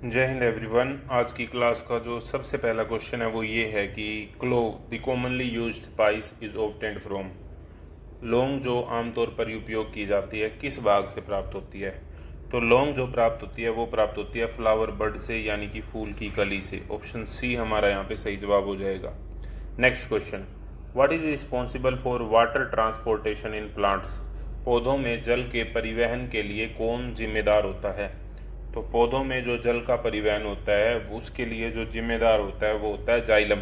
जय हिंद एवरीवन। आज की क्लास का जो सबसे पहला क्वेश्चन है वो ये है कि clove the commonly used spice is obtained from. लौंग जो आमतौर पर उपयोग की जाती है किस बाग से प्राप्त होती है? तो लौंग जो प्राप्त होती है वो प्राप्त होती है फ्लावर बड से, यानी कि फूल की कली से। ऑप्शन सी हमारा यहाँ पे सही जवाब हो जाएगा। Next question, what is responsible for water transportation in plants? पौधों में जल के परिवहन के लिए कौन जिम्मेदार होता है? तो पौधों में जो जल का परिवहन होता है उसके लिए जो जिम्मेदार होता है वो होता है जाइलम,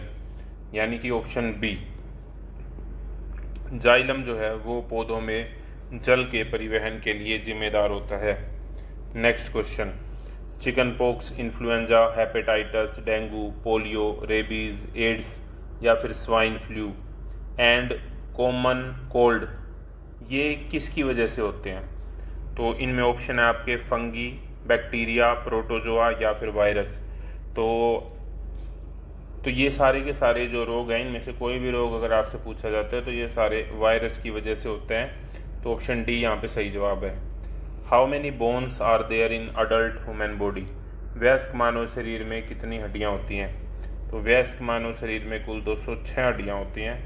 यानी कि ऑप्शन बी। जाइलम जो है वो पौधों में जल के परिवहन के लिए जिम्मेदार होता है। Next question, chicken pox, influenza, hepatitis, dengue, polio, rabies, AIDS या फिर swine flu and common cold, ये किसकी वजह से होते हैं? तो इनमें ऑप्शन है आपके फंगी, बैक्टीरिया, प्रोटोजोआ या फिर वायरस। तो ये सारे के सारे जो रोग हैं इनमें से कोई भी रोग अगर आपसे पूछा जाता है तो ये सारे वायरस की वजह से होते हैं। तो ऑप्शन डी यहाँ पे सही जवाब है। How many bones are there in adult human body? वयस्क मानव शरीर में कितनी हड्डियाँ होती हैं? तो वयस्क मानव शरीर में कुल 206 हड्डियाँ होती हैं।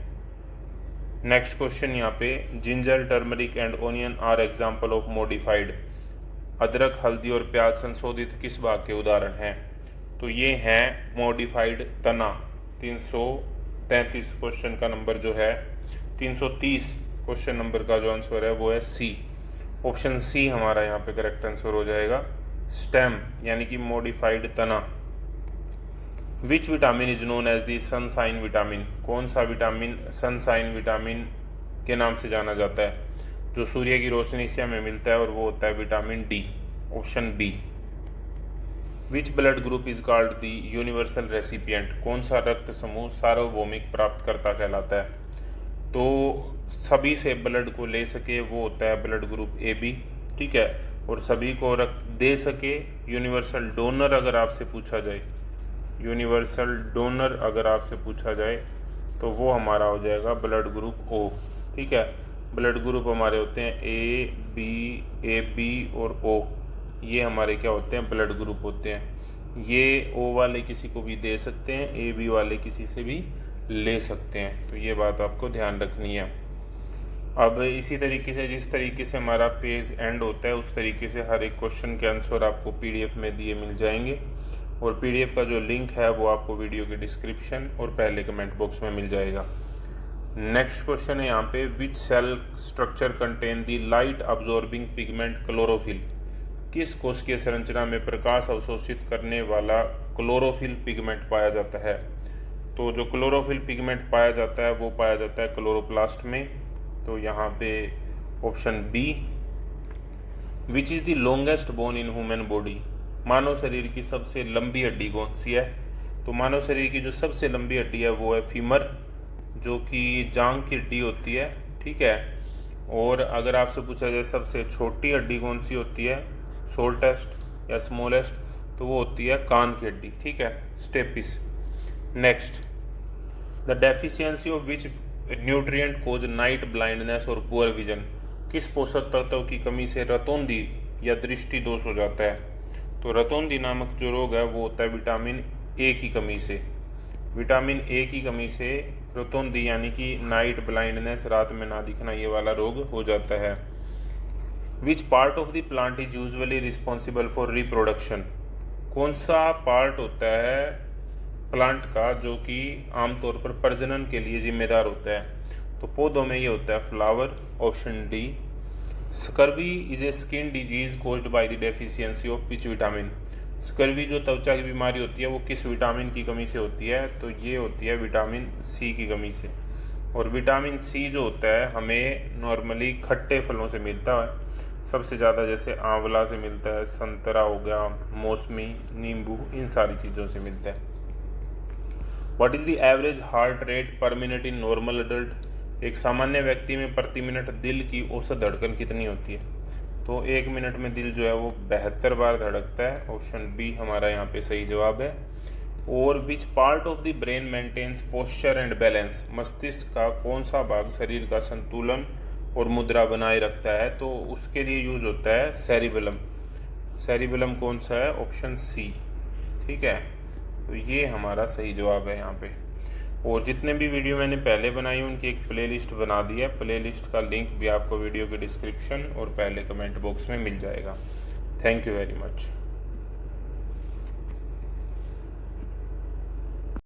नेक्स्ट क्वेश्चन यहाँ पे, ginger, turmeric and onion are example of modified. अदरक, हल्दी और प्याज संशोधित किस भाग के उदाहरण हैं? तो ये हैं मॉडिफाइड तना। 333 क्वेश्चन का नंबर जो है 330 क्वेश्चन नंबर का जो आंसर है वो है सी। ऑप्शन सी हमारा यहाँ पे करेक्ट आंसर हो जाएगा। स्टेम यानी कि मॉडिफाइड तना। Which vitamin is known as the sunshine vitamin? कौन सा विटामिन सनसाइन विटामिन के नाम से जाना जाता है? जो सूर्य की रोशनी से हमें मिलता है और वो होता है vitamin D. Option B. Which blood group is called the universal recipient? कौन सा रक्त समूह सार्वभौमिक प्राप्तकर्ता कहलाता है? तो सभी से ब्लड को ले सके वो होता है ब्लड ग्रुप ए बी, ठीक है। और सभी को रक्त दे सके, यूनिवर्सल डोनर अगर आपसे पूछा जाए, यूनिवर्सल डोनर अगर आपसे पूछा जाए तो वो हमारा हो जाएगा ब्लड ग्रुप ओ, ठीक है। ब्लड ग्रुप हमारे होते हैं ए बी और ओ, ये हमारे क्या होते हैं? ब्लड ग्रुप होते हैं। ये ओ वाले किसी को भी दे सकते हैं, ए बी वाले किसी से भी ले सकते हैं, तो ये बात आपको ध्यान रखनी है। अब इसी तरीके से जिस तरीके से हमारा पेज एंड होता है उस तरीके से हर एक क्वेश्चन के आंसर आपको पीडीएफ में दिए मिल जाएंगे, और पीडीएफ का जो लिंक है वो आपको वीडियो के डिस्क्रिप्शन और पहले कमेंट बॉक्स में मिल जाएगा। नेक्स्ट क्वेश्चन है यहाँ पे, which cell structure contain the light absorbing pigment chlorophyll? किस कोशिकीय संरचना में प्रकाश अवशोषित करने वाला क्लोरोफिल पिगमेंट पाया जाता है? तो जो क्लोरोफिल पिगमेंट पाया जाता है वो पाया जाता है क्लोरोप्लास्ट में। तो यहाँ पे option B. Which is the longest bone in human body? मानव शरीर की सबसे लंबी हड्डी कौन सी है? तो मानव शरीर की जो सबसे लंबी हड्डी है वो है फीमर, जो कि जांघ की हड्डी होती है, ठीक है। और अगर आपसे पूछा जाए सबसे छोटी हड्डी कौन सी होती है, शॉर्टेस्ट या स्मॉलेस्ट, तो वो होती है कान की हड्डी, ठीक है, stapes. Next, the deficiency of which nutrient cause night blindness और पुअर विजन? किस पोषक तत्व की कमी से रतौंधी या दृष्टि दोष हो जाता है? तो रतौंधी नामक जो रोग है वो होता है विटामिन ए की कमी से। विटामिन ए की कमी से रतौंधी यानी कि नाइट ब्लाइंडनेस, रात में ना दिखना, ये वाला रोग हो जाता है। विच part of the plant is usually responsible for reproduction? कौन सा पार्ट होता है प्लांट का जो कि आमतौर पर प्रजनन के लिए जिम्मेदार होता है? तो पौधों में ये होता है flower. Option D. Scurvy is a skin disease caused by the deficiency of which vitamin? Scurvy जो त्वचा की बीमारी होती है वो किस विटामिन की कमी से होती है? तो ये होती है विटामिन सी की कमी से। और विटामिन सी जो होता है हमें नॉर्मली खट्टे फलों से मिलता है सबसे ज़्यादा, जैसे आंवला से मिलता है, संतरा हो गया, मौसमी, नींबू, इन सारी चीज़ों से मिलता है। What is the average heart rate पर मिनट इन नॉर्मल अडल्ट? एक सामान्य व्यक्ति में प्रति मिनट दिल की औसत धड़कन कितनी होती है? तो एक मिनट में दिल जो है वो 72 बार धड़कता है। ऑप्शन बी हमारा यहाँ पे सही जवाब है। और which part of the brain maintains posture and balance? मस्तिष्क का कौन सा भाग शरीर का संतुलन और मुद्रा बनाए रखता है? तो उसके लिए यूज होता है सेरिबेलम। सेरिबेलम कौन सा है? Option C. ठीक है, तो ये हमारा सही जवाब है यहाँ पे। और जितने भी वीडियो मैंने पहले बनाई उनकी एक प्लेलिस्ट बना दी है, प्लेलिस्ट का लिंक भी आपको वीडियो के डिस्क्रिप्शन और पहले कमेंट बॉक्स में मिल जाएगा। Thank you very much.